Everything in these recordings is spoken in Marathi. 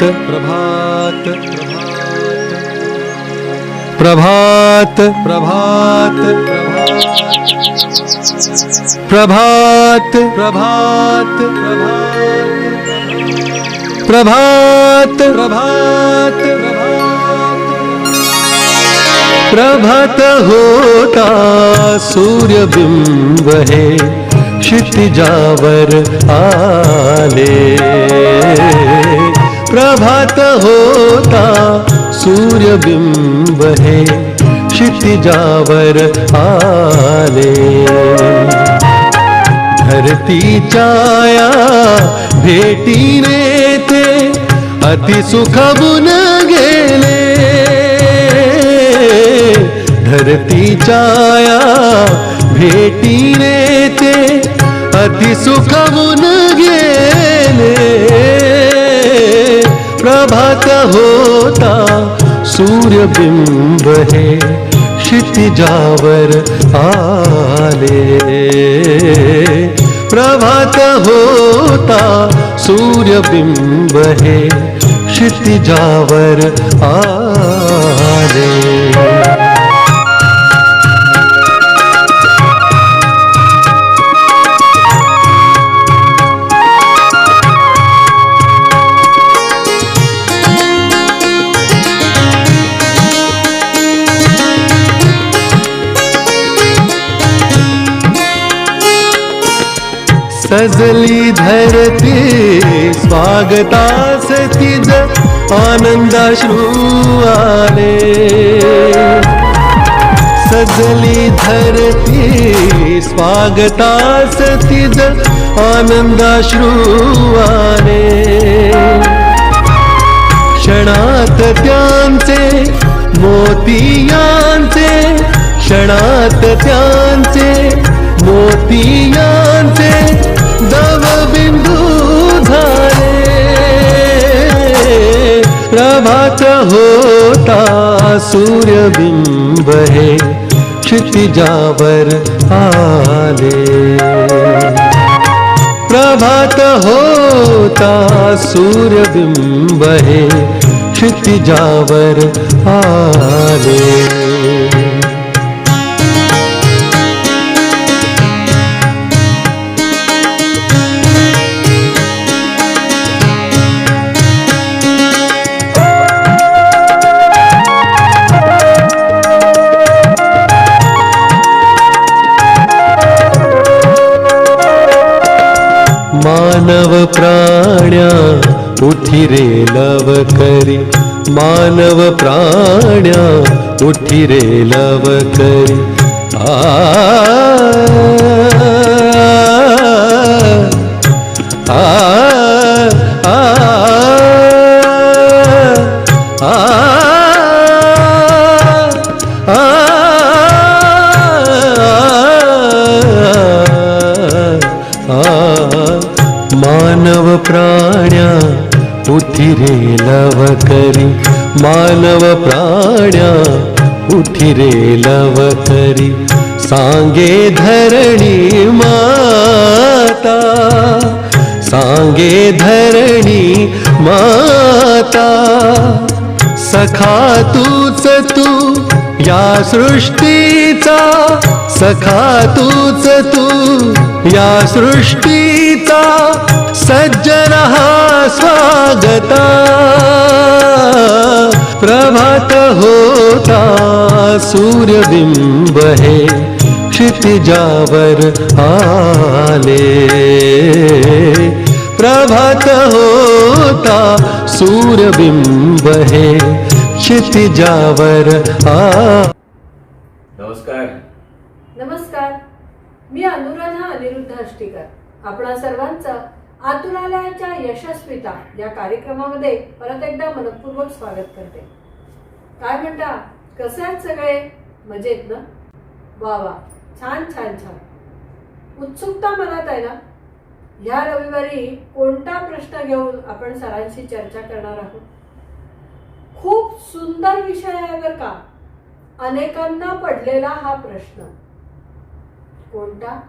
प्रभात प्रभात प्रभात प्रभात प्रभात प्रभात प्रभात प्रभात होता सूर्यबिंब है क्षितिजावर आले प्रभात होता सूर्यबिंब है क्षितिजावर आले धरती छाया भेटीने ते अति सुखबुन गेले धरती छाया भेटीने ते अति सुखबुन गेले प्रभात होता सूर्यबिंब है क्षितिजावर आले प्रभात होता सूर्यबिंब है क्षितिजावर आले सजली धरती स्वागतास तिज आनंदाश्रू आले सजली धरती स्वागतास तिज आनंदाश्रू आले क्षणात त्यांचे मोतियांचे क्षणात त्यांचे मोतियांचे दवबिंदू झाले प्रभात होता सूर्यबिंब है क्षितिजावर आले प्रभात होता सूर्यबिंब है क्षितिजावर आले मानव प्राण्या उठी रे लव करी मानव प्राण्या उठी रे लव करी आ मानव प्राण्या उठी रे लव करी मानव प्राण्या उठी रे लव करी सांगे धरणी माता सांगे धरणी माता सखा तूच तू या सृष्टीचा सखा तूच तू या सृष्टीचा सज्जन हा स्वागता प्रभात होता सूर्यबिंब है क्षितिजावर आले प्रभात होता सूर्यबिंब है क्षितिजावर नमस्कार नमस्कार, मी अनुराधा अनिरुद्ध अष्टीकर आपणा सर्वांचं आतुरालयाच्या यशस्विता या कार्यक्रमामध्ये परत एकदा मनपूर्वक स्वागत करते। काय म्हणता, कसे आहेत सगळे? मजेत ना? वा वा, छान छान छान। उत्सुकता मनात आहे ना? ह्या रविवारी कोणता प्रश्न घेऊन आपण सरांशी चर्चा करणार आहोत? खूप सुंदर विषय आहे बरं का। अनेकांना पडलेला हा प्रश्न कोणता?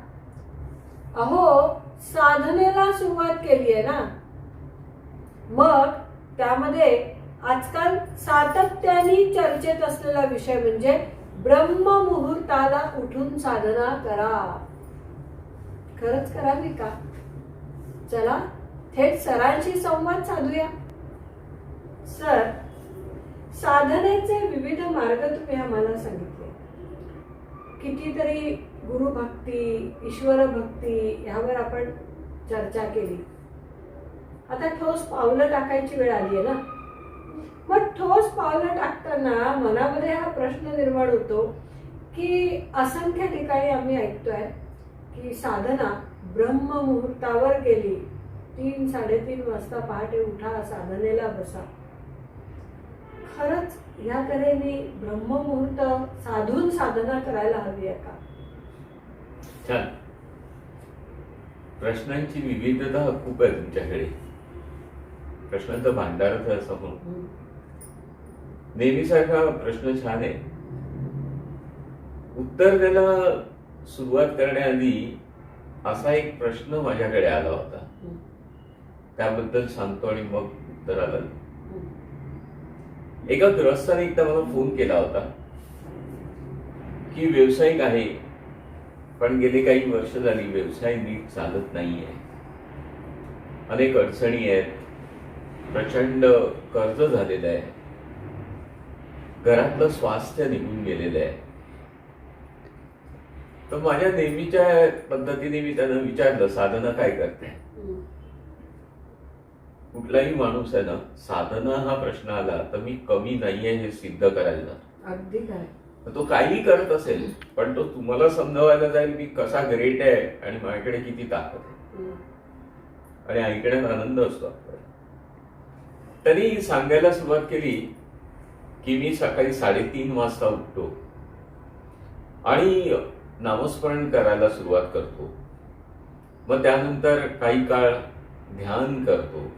अहो, साधनेला सुरुवात केली आहे ना, मग त्यामध्ये आजकाल सातत्याने चर्चेत असलेला विषय म्हणजे ब्रह्ममुहूर्ताला उठून साधना करा. खरंच करावी का? चला थेट सरांशी संवाद साधूया. सर, साधनेचे विविध मार्ग तुम्ही आम्हाला सांगितले. कितीतरी गुरुभक्ती, ईश्वर भक्ती ह्यावर आपण चर्चा केली. आता ठोस पावलं टाकायची वेळ आली आहे ना. मग ठोस पावलं टाकताना मनामध्ये हा प्रश्न निर्माण होतो की असंख्य ठिकाणी आम्ही ऐकतोय की साधना ब्रह्ममुहूर्तावर केली, 3-3:30 वाजता पहाटे उठा, साधनेला बसा. खरंच या तऱ्हेने ब्रह्ममुहूर्त साधून साधना करायला हवी आहे का? छान. प्रश्नांची विविधता खूप आहे तुमच्याकडे. प्रश्नांचं भांडारच आहे असं म्हणून. नेहमीसारखा प्रश्न छान आहे. उत्तर द्यायला सुरुवात करण्याआधी असा एक प्रश्न माझ्याकडे आला होता, त्याबद्दल सांगतो आणि मग उत्तराला. एका गृहस्थाने एकदा मला फोन केला होता की व्यावसायिक आहे, पण गेली काही वर्ष झाली व्यवसाय नीट चालत नाहीये, अनेक अडचणी आहेत, प्रचंड कर्ज झालेलं आहे, घरातलं स्वास्थ्य निघून गेलेलं आहे. तर माझ्या नेहमीच्या पद्धतीने मी त्यांना विचारलं, साधना काय करते? कुठलाही माणूस आहे ना, साधना हा प्रश्न आला तर मी कमी नाहीये हे सिद्ध करायला जातो. अगदी काय. तो काही करत असेल पण तो तुम्हाला समजावायला जाईल मी कसा ग्रेट आहे आणि माझ्याकडे किती ताकद आहे, आणि ऐकण्यात आनंद असतो आपल्याला. त्यांनी सांगायला सुरुवात केली की मी सकाळी 3:30 वाजता उठतो आणि नामस्मरण करायला सुरुवात करतो. मग त्यानंतर काही काळ ध्यान करतो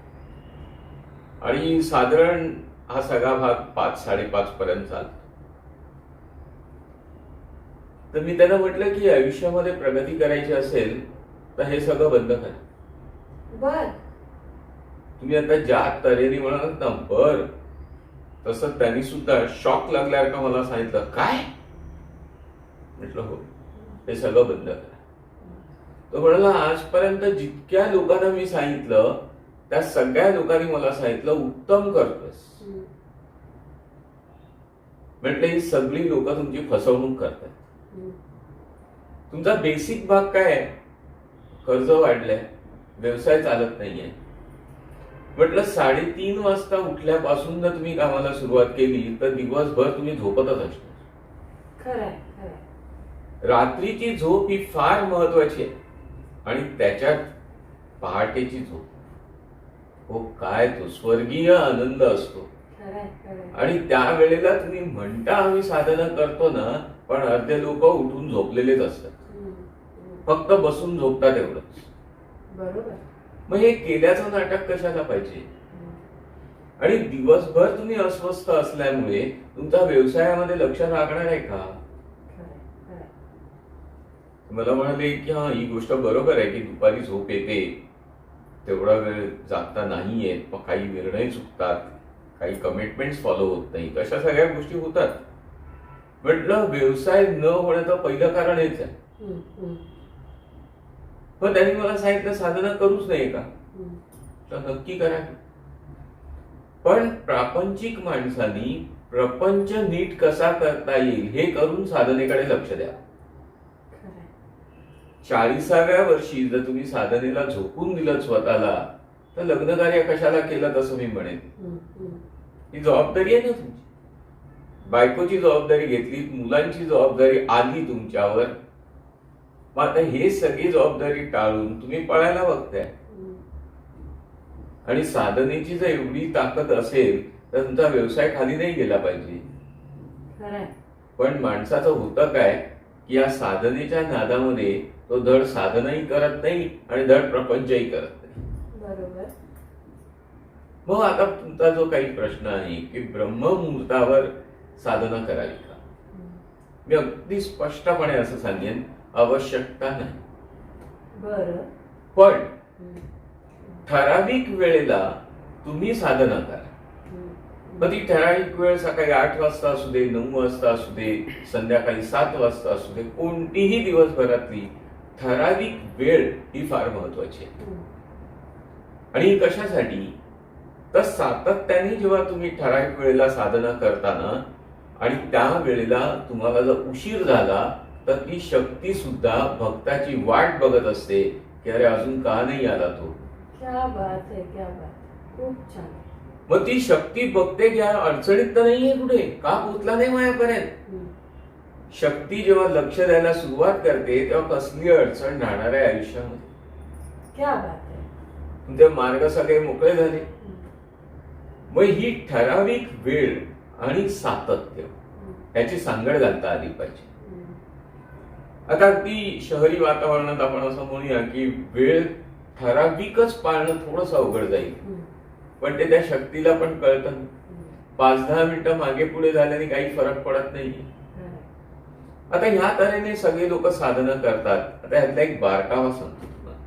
आणि साधारण हा सगळा भाग 5-5:30 पर्यंत चालतो. तर मी त्यांना म्हटलं की आयुष्यामध्ये प्रगती करायची असेल तर हे सगळं बंद करा. बर. तुम्ही आता ज्या तऱ्हेने म्हणालात ना बर, तसं त्यांनी सुद्धा शॉक लागल्यासारखं मला सांगितलं. काय? म्हटलं हो, हे सगळं बंद करा. तो म्हणाला आजपर्यंत जितक्या लोकांना मी सांगितलं त्या सगळ्या लोकांनी मला सांगितलं उत्तम करतोस. म्हटलं ही सगळी लोक तुमची फसवणूक करतात. तुमचा बेसिक भाग काय आहे? कर्ज वाढलंय, व्यवसाय चालत नाहीये. म्हटलं 3:30 वाजता उठल्यापासून जर तुम्ही कामाला सुरुवात केली तर दिवसभर तुम्ही झोपतच असणार. खरंय. रात्रीची झोप ही फार महत्वाची आहे आणि त्याच्यात पहाटेची झोप, हो काय तो स्वर्गीय आनंद असतो. आणि त्यावेळेला तुम्ही म्हणता आम्ही साधना करतो ना, पण अर्धे लोक उठून झोपलेलेच असतात, फक्त बसून झोपतात एवढंच. बरोबर. मग हे केल्याचं नाटक कशाला पाहिजे? आणि दिवसभर तुम्ही अस्वस्थ असल्यामुळे तुमचा व्यवसायामध्ये लक्ष लागणार आहे का? मला म्हणाले की हा ही गोष्ट बरोबर आहे की दुपारी झोप येते, तेवढा वेळ जागता नाहीये, मग काही निर्णय चुकतात, काही कमिटमेंट्स फॉलो होत नाही, अशा सगळ्या गोष्टी होतात. म्हटलं व्यवसाय न होण्याचं पहिलं कारण हेच आहे. पण त्यांनी मला सांगितलं साधना करूच नाही का? तर नक्की करा. पण प्रापंचिक माणसांनी प्रपंच नीट कसा करता येईल हे करून साधनेकडे लक्ष द्या. 40व्या वर्षी जर तुम्ही साधनेला झोकून दिलं स्वतःला तर लग्न कार्य कशाला केलं तसं मी म्हणेन. ही जबाबदारी आहे ना तुमची. बायकोची जबाबदारी घेतली, मुलांची जबाबदारी आली तुमच्यावर, मग आता हे सगळी जबाबदारी टाळून तुम्ही पळायला बघताय. आणि साधनेची जर एवढी ताकद असेल तर तुमचा व्यवसाय खाली नाही गेला पाहिजे. पण माणसाचं होतं काय की या साधनेच्या नादामध्ये तो धड साधनाही करत नाही आणि धड प्रपंचही करत नाही. बरोबर. मग आता तुमचा जो काही प्रश्न आहे की ब्रह्ममुहूर्तावर साधना करावी का, मी अगदी स्पष्टपणे असं सांगेन आवश्यकता नाही. बरं. पण ठराविक वेळेला तुम्ही साधना करा. मग ती ठराविक वेळ सकाळी 8 वाजता असू दे, 9 वाजता असू दे, संध्याकाळी 7 वाजता असू दे, कोणतीही दिवसभरातली ठराविक वेळ ही फार महत्वाची आहे. आणि ही कशासाठी? तर सातत्याने जेव्हा तुम्ही ठराविक वेळेला साधना करताना आणि त्या वेळेला तुम्हाला जर उशीर झाला तर ती शक्ती सुद्धा भक्ताची वाट बघत असते की अरे अजून का नाही आला तो. क्या बात आहे, क्या बात, खूप छान. मग ती शक्ती बघते की अडचणीत तर नाहीये, कुठे का पोचला नाही माझ्यापर्यंत. शक्ती जेव्हा लक्ष द्यायला सुरुवात करते तेव्हा कसली अडचण राहणार आहे आयुष्यामध्ये. क्या बात आहे. तुमचे मार्ग सगळे मोकळे झाले. मग ही ठराविक वेळ आणि सातत्य याची सांगड घालता आली पाहिजे. आता अगदी शहरी वातावरणात आपण असं म्हणूया की वेळ ठराविकच पाळणं थोडंसं अवघड जाईल, पण ते त्या शक्तीला पण कळतं. 5-10 मिनिटं मागे पुढे झाल्याने काही फरक पडत नाही. आता ह्या तऱ्हेने सगळे लोक साधना करतात. आता ह्यातला एक बारकावा सांगतो तुम्हाला.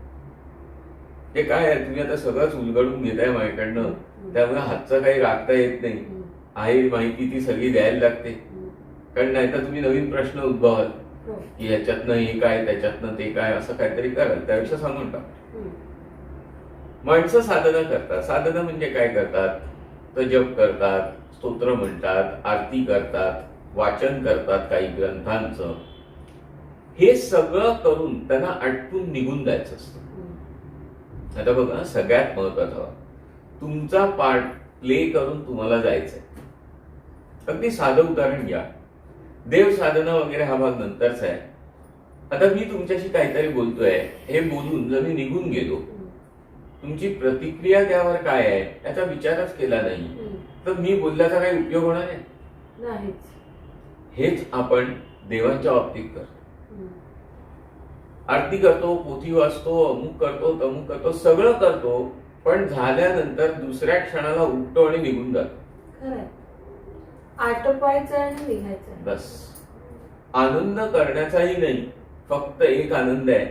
ते काय आहे, तुम्ही आता सगळंच उलगडून घेताय माझ्याकडनं, त्यामुळे हातचं काही राखता येत नाही. आहे माहिती ती सगळी द्यायला लागते, कारण नाही तर तुम्ही नवीन प्रश्न उद्भवाल की ह्याच्यातनं हे काय, त्याच्यातनं ते काय, असं काहीतरी कराल. त्यापेक्षा सांगून टाक. माणसं साधना करतात. साधना म्हणजे काय करतात? तर जप करतात, स्तोत्र म्हणतात, आरती करतात, वाचन करतात काही ग्रंथांचं. हे सगळं करून त्यांना आटपून निघून जायचं असतं. आता बघा, सगळ्यात महत्वाचं, तुमचा पार्ट प्ले करून तुम्हाला जायचंय. अगदी साधं उदाहरण घ्या. देव साधना वगैरे हा भाग नंतरचा आहे. आता मी तुमच्याशी काहीतरी बोलतोय, हे बोलून जर मी निघून गेलो, तुमची प्रतिक्रिया त्यावर काय आहे याचा विचारच केला नाही, तर मी बोलल्याचा काही उपयोग होणार आहे? हेच आपण देवांच्या बाबतीत करतो. आरती करतो, पोथी वाचतो, अमुक करतो, तमुक करतो, सगळं करतो, पण झाल्यानंतर दुसऱ्या क्षणाला उठतो आणि निघून जातो. आटपायचं आणि निघायचं. बस. आनंद करण्याचाही नाही, फक्त एक आनंद आहे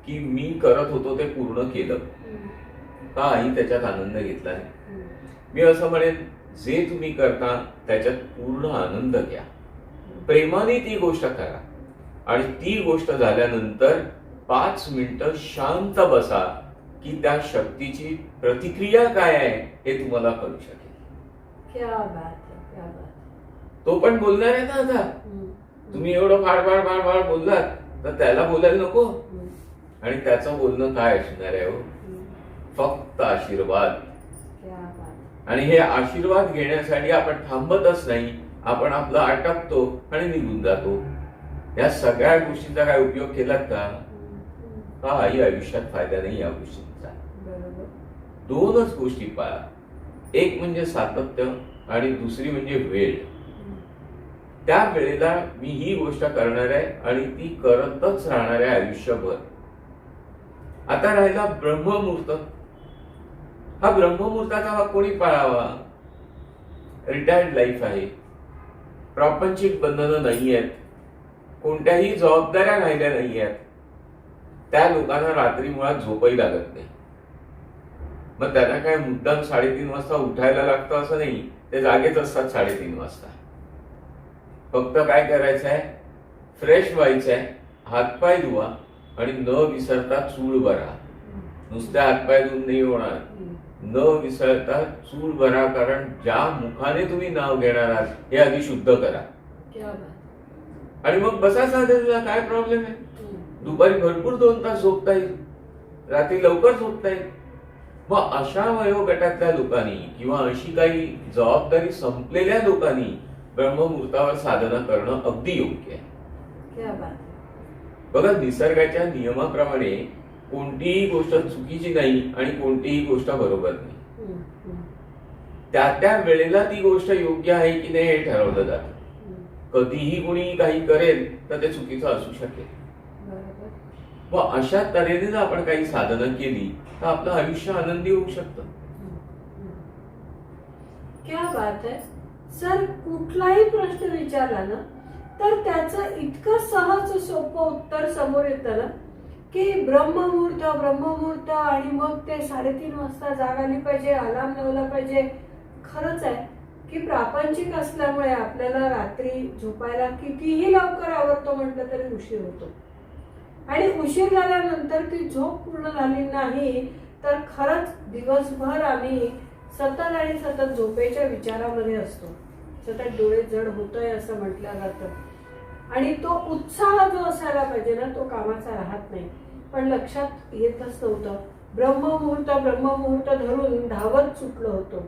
की मी करत होतो ते पूर्ण केलं. काही त्याच्यात आनंद घेतला नाही. मी असं म्हणेन, जे तुम्ही करता त्याच्यात पूर्ण आनंद घ्या, प्रेमाने ती गोष्ट करा, आणि ती गोष्ट झाल्यानंतर 5 मिनिटं शांत बसा की त्या शक्तीची प्रतिक्रिया काय आहे हे तुम्हाला कळू शकेल. क्या बात है, क्या बात. तो पण बोलणार आहे ना. आता तुम्ही एवढं फाड फाड फाड फाड बोललात तर त्याला बोलायला नको. आणि त्याचं बोलणं काय असणार आहे? फक्त आशीर्वाद. आणि हे आशीर्वाद घेण्यासाठी आपण थांबतच नाही, आपण आपलं आटपतो आणि निघून जातो. या सगळ्या गोष्टींचा काय उपयोग केलात का? काही आयुष्यात फायदा नाही या गोष्टींचा. 2च गोष्टी पाळा. एक म्हणजे सातत्य आणि दुसरी म्हणजे वेळ. त्या वेळेला मी ही गोष्ट करणार आहे आणि ती करतच राहणार आहे आयुष्यभर. आता राहिला ब्रह्ममुहूर्त. हा ब्रह्ममुहूर्ताचा भाग कोणी पाळावा? रिटायर्ड लाईफ आहे, प्रापंचिक बंधनं नाही आहेत, कोणत्याही जबाबदाऱ्या राहिल्या नाही आहेत, त्या लोकांना रात्री मुळात झोपही लागत नाही. मग त्यांना काय मुद्दाम 3:30 वाजता उठायला लागतं असं नाही, ते जागेच असतात 3:30 वाजता. फक्त काय करायचं आहे? फ्रेश व्हायचं आहे, हातपाय धुवा आणि न विसरता चूळ भरा. नुसत्या हातपाय धुवून नाही होणार, न विसरता चूळ भरा, कारण ज्या मुखाने तुम्ही नाव घेणार आहात हे आधी शुद्ध करा. आणि मग बसा साधनेला. काय प्रॉब्लेम आहे? दुपारी भरपूर 2 तास झोपता येईल, रात्री लवकर झोपता येईल. मग अशा वयोगटातल्या लोकांनी किंवा अशी काही जबाबदारी संपलेल्या लोकांनी ब्रह्ममुहूर्तावर साधना करणं अगदी योग्य आहे. बघा, निसर्गाच्या नियमाप्रमाणे कोणतीही गोष्ट चुकीची नाही आणि कोणतीही गोष्ट बरोबर नाही. त्या त्या वेळेला ती गोष्ट योग्य आहे की नाही हे ठरवलं जातं. कधीही कोणी काही करेल तर ते चुकीचं असू शकेल. मग अशा तऱ्हेने जर आपण काही साधना केली तर आपलं आयुष्य आनंदी होऊ शकतं. क्या बात आहे सर. कुठलाही प्रश्न विचारला ना तर त्याचं इतकं सहज सोपं उत्तर समोर येतं ना की ब्रह्ममुहूर्त आणि मग ते 3:30 वाजता जाग आली पाहिजे, अलार्म लावला पाहिजे. खरंच आहे की प्रापंचिक असल्यामुळे आपल्याला रात्री झोपायला कितीही लवकर आवरतो म्हटलं तरी उशीर होतो. आणि उशीर झाल्यानंतर ती झोप पूर्ण झाली नाही तर खरंच दिवसभर आम्ही सतत झोपेच्या विचारामध्ये असतो. सतत डोळे जड होतोय असं म्हटलं जातं. आणि तो उत्साह जो असायला पाहिजे ना तो कामाचा राहत नाही. पण लक्षात येतच नव्हतं. ब्रह्ममुहूर्त धरून धावत सुटलो होतो.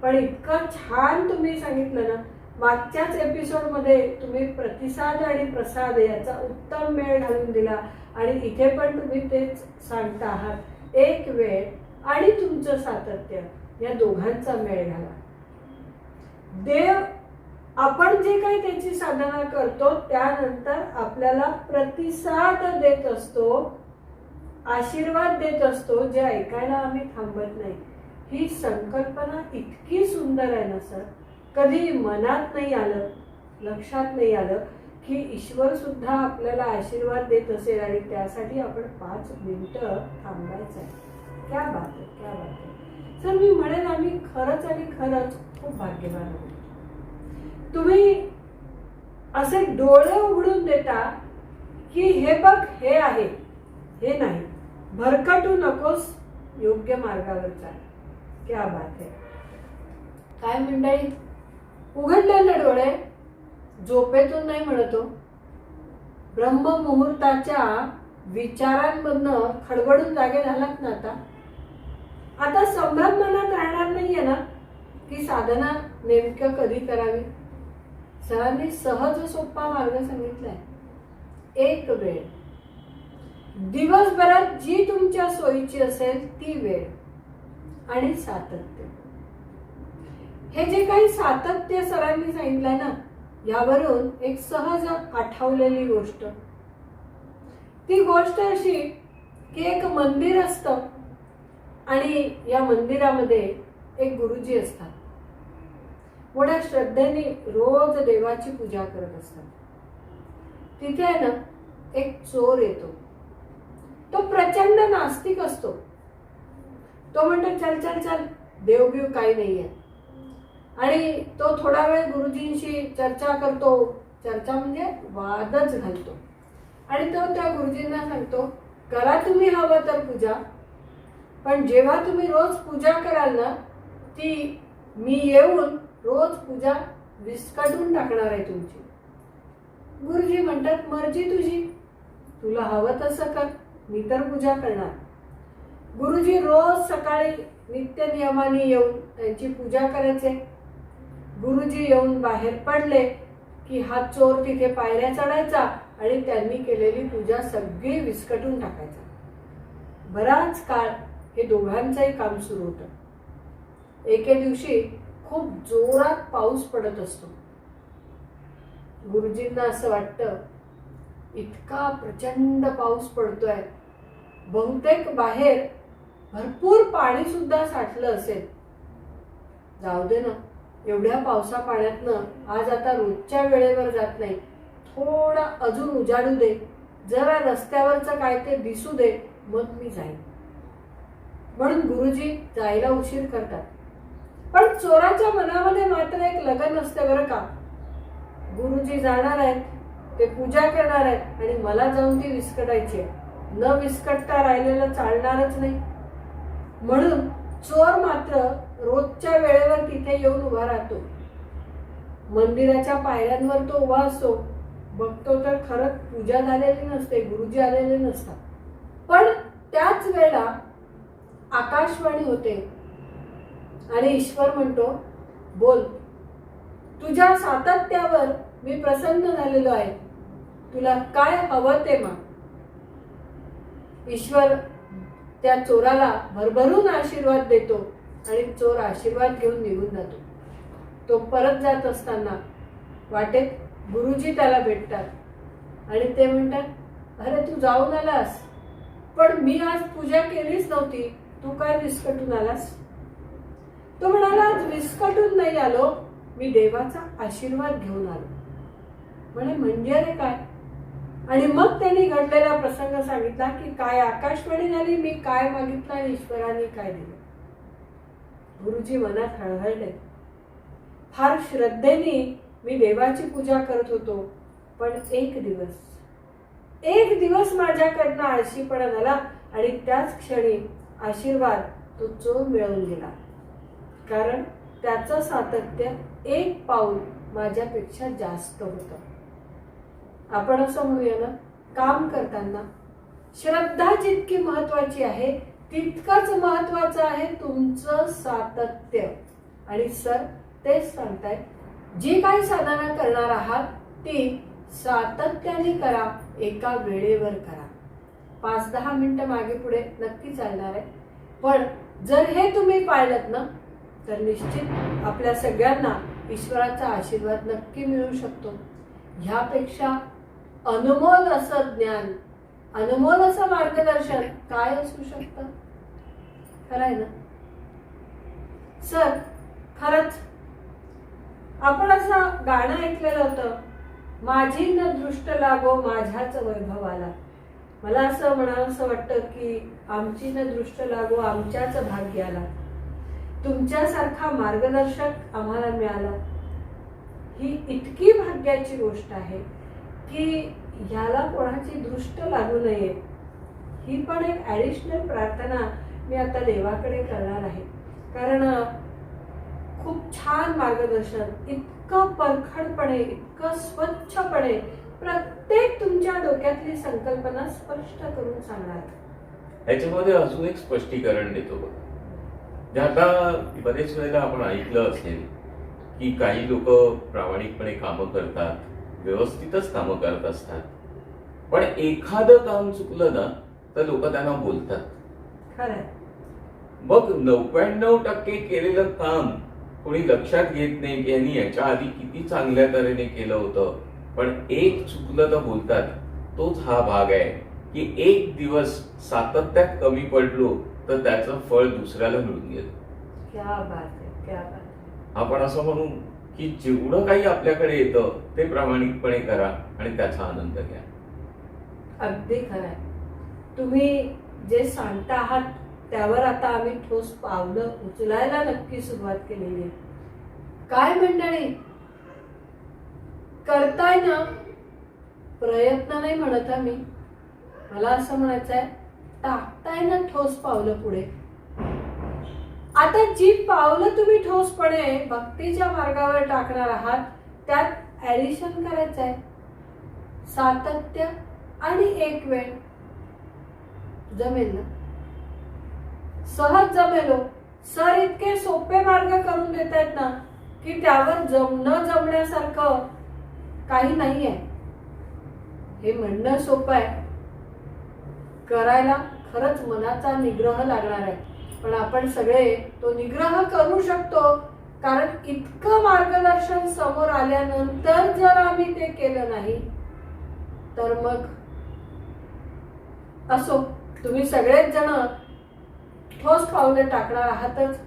पण इतकं छान तुम्ही सांगितलं ना. मागच्याच एपिसोडमध्ये तुम्ही प्रतिसाद आणि प्रसाद याचा उत्तम मेळ घालून दिला. आणि इथे पण तुम्ही तेच सांगता आहात. एक वेळ आणि तुमचं सातत्य या दोघांचा मेळ घाला. देव आपण जे काही त्याची साधना करतो त्यानंतर आपल्याला प्रतिसाद देत असतो, आशीर्वाद देत असतो, जे ऐकायला आम्ही थांबत नाही. ही संकल्पना इतकी सुंदर आहे ना सर. कधी मनात नाही आलं, लक्षात नाही आलं की ईश्वर सुद्धा आपल्याला आशीर्वाद देत असेल आणि त्यासाठी आपण 5 मिनिटं थांबायचं आहे. क्या बात आहे, क्या बात आहे सर. मी म्हणेन आम्ही खरंच खूप भाग्यवान आहोत. तुम्ही असे डोळे उघडून देता की हे बघ हे आहे, हे नाही, भरकटू नकोस, योग्य मार्गावर चाल. क्या बात आहे. काय मंडळी, उघडलेले डोळे झोपेतून नाही म्हणतो, ब्रह्ममुहूर्ताच्या विचारांमधनं खडबडून जागे झालात ना. आता संभ्रम मनात राहणार नाहीये ना की साधना नेमकं कधी करावी. सरांनी सहज सोपा मार्ग सांगितलाय. एक वेळ, दिवसभरात जी तुमच्या सोयीची असेल ती वेळ आणि सातत्य. हे जे काही सातत्य सरांनी सांगितलंय ना, यावरून एक सहज आठवलेली गोष्ट. ती गोष्ट अशी की एक मंदिर असतं आणि या मंदिरामध्ये एक गुरुजी असतात. मोठ्या श्रद्धेने रोज देवाची पूजा करत असतात. तिथे आहे ना एक चोर येतो. तो प्रचंड नास्तिक असतो. तो म्हणतो चल चल चल, देवबीव काही नाहीये. आणि तो थोडा वेळ गुरुजींशी चर्चा करतो. चर्चा म्हणजे वादच घालतो. आणि तो त्या गुरुजींना सांगतो, करा तुम्ही हवं तर पूजा, पण जेव्हा तुम्ही रोज पूजा कराल ना, ती मी येऊन रोज पूजा विस्कटून टाकणार आहे तुमची. गुरुजी म्हणतात, मर्जी तुझी, तुला हवं तसं कर, मी तर पूजा करणार. गुरुजी रोज सकाळी नित्य नियमाने येऊन त्यांची पूजा करायचे. गुरुजी येऊन बाहेर पडले की हा चोर तिथे पायऱ्या चढायचा आणि त्यांनी केलेली पूजा सगळी विस्कटून टाकायचा. बराच काळ हे दोघांचंही काम सुरू होतं. एके दिवशी खूप जोरात पाऊस पडत असतो. गुरुजींना असं वाटतं, इतका प्रचंड पाऊस पडतोय, बहुतेक बाहेर भरपूर पाणी सुद्धा साठलं असेल. जाऊ दे ना, एवढ्या पावसा पाण्यातनं आज आता रोजच्या वेळेवर जात नाही, थोडा अजून उजाडू दे, जरा रस्त्यावरचं काय ते दिसू दे, मग मी जाईन. म्हणून गुरुजी जायला उशीर करतात. पण चोराच्या मनामध्ये मात्र एक लगन असते बरं का. गुरुजी जाणार आहेत, ते पूजा करणार आहेत आणि मला जाऊन ती विस्कटायची आहे. न विस्कटता राहिलेलं चालणारच नाही. म्हणून चोर मात्र रोजच्या वेळेवर तिथे येऊन उभा राहतो. मंदिराच्या पायऱ्यांवर तो उभा असतो. बघतो तर खरंच पूजा झालेली नसते, गुरुजी आलेले नसतात. पण त्याच वेळेला आकाशवाणी होते आणि ईश्वर म्हणतो, बोल, तुझ्या सातत्यावर मी प्रसन्न झालेलो आहे, तुला काय हवं ते माग. ईश्वर त्या चोराला भरभरून आशीर्वाद देतो आणि चोर आशीर्वाद घेऊन निघून जातो. तो परत जात असताना वाटेत गुरुजी त्याला भेटतात आणि ते म्हणतात, अरे तू जाऊन आलास, पण मी आज पूजा केलीच नव्हती, तू काय विस्कटून आलास. तो म्हणाला, आज विस्कटून नाही आलो, मी देवाचा आशीर्वाद घेऊन आलो. म्हणजे रे काय. आणि मग त्यांनी घडलेला प्रसंग सांगितला की काय आकाशवाणी झाली, मी काय मागितलं आणि ईश्वराने काय दिलं. गुरुजी मनात हळहळले. फार श्रद्धेने मी देवाची पूजा करत होतो, पण एक दिवस माझ्याकडनं आळशीपणा झाला आणि त्याच क्षणी आशीर्वाद तो चोर मिळवून गेला. कारण त्याचं सातत्य एक पाऊल माझ्यापेक्षा जास्त होतं. आपण असं म्हणूया ना, काम करताना श्रद्धा जितकी महत्वाची आहे तितकंच महत्वाचं आहे तुमचं सातत्य. आणि सर तेच सांगतायत, जी काही साधना करणार आहात ती सातत्याने करा, एका वेळेवर करा. 5-10 मिनिटं मागे पुढे नक्की चालणार आहे, पण जर हे तुम्ही पाळलत ना तर निश्चित आपल्या सगळ्यांना ईश्वराचा आशीर्वाद नक्की मिळू शकतो. ह्यापेक्षा अनमोल असं ज्ञान, अनमोल असं मार्गदर्शन काय असू शकतं? खरं आहे ना सर? खरंच आपण असं गाणं ऐकलेलं होतं, माझी न दृष्ट लागो माझ्याच वैभवाला. मला असं म्हणावंसं वाटतं की आमची न दृष्ट लागो आमच्याच भाग्याला. तुमच्यासारखा मार्गदर्शक आम्हाला मिळाला ही इतकी भाग्याची गोष्ट आहे की याला कोणाची दृष्ट लागू नये. ही पण एक ॲडिशनल प्रार्थना मी आता देवाकडे करणार आहे. कारण खूप छान मार्गदर्शन, इतकं परखडपणे, इतकं स्वच्छपणे प्रत्येक तुमच्या डोक्यातली संकल्पना स्पष्ट करून सांगणार. ह्याच्यामध्ये अजून एक स्पष्टीकरण देतो बघ. जे आता बरेच वेळेला आपण ऐकलं असेल की काही लोक प्रामाणिकपणे कामं करतात, व्यवस्थितच कामं करत असतात, पण एखादं काम चुकलं ना तर लोक त्यांना बोलतात. खरंय. मग 99% केलेलं काम कोणी लक्षात घेत नाही की यांनी याच्या आधी किती चांगल्या तऱ्हेने केलं होतं, पण एक चुकलं तर बोलतात. तोच हा भाग आहे की एक दिवस सातत्यात कमी पडलो तर त्याचं फळ दुसऱ्याला मिळून गेलं. क्या बात आहे, क्या बात आहे. आपण असं म्हणू की जेवढं काही आपल्याकडे येतं ते प्रामाणिकपणे करा आणि त्याचा आनंद घ्या. अगदी खरंय. तुम्ही जे सांगता आहात त्यावर आता आम्ही ठोस पावलं उचलायला नक्की सुरुवात केलेली आहे. काय मंडळी करताय ना, प्रयत्न नाही म्हणत मी, मला असं म्हणायचं आहे टाकताय ना ठोस पावलं पुढे. आता जी पावलं तुम्ही ठोसपणे भक्तीच्या मार्गावर टाकणार आहात त्यात ऍडिशन करायचं आहे, सातत्य आणि एक वेळ. जमेल ना? सहज जमेलो. सर इतके सोपे मार्ग करून देत आहेत ना की त्यावर न जमण्यासारखं काही नाही आहे. हे म्हणणं सोपं आहे, करायला खरंच मनाचा निग्रह लागणार आहे. पण आपण सगळे तो निग्रह करू शकतो, कारण इतकं मार्गदर्शन समोर आल्यानंतर जर आम्ही ते केलं नाही तर मग असो. तुम्ही सगळेच जण ठोस पावले टाकणार आहातच.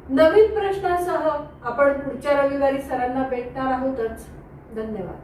नवीन प्रश्नासह आपण पुढच्या रविवारी सरांना भेटणार आहोतच. धन्यवाद.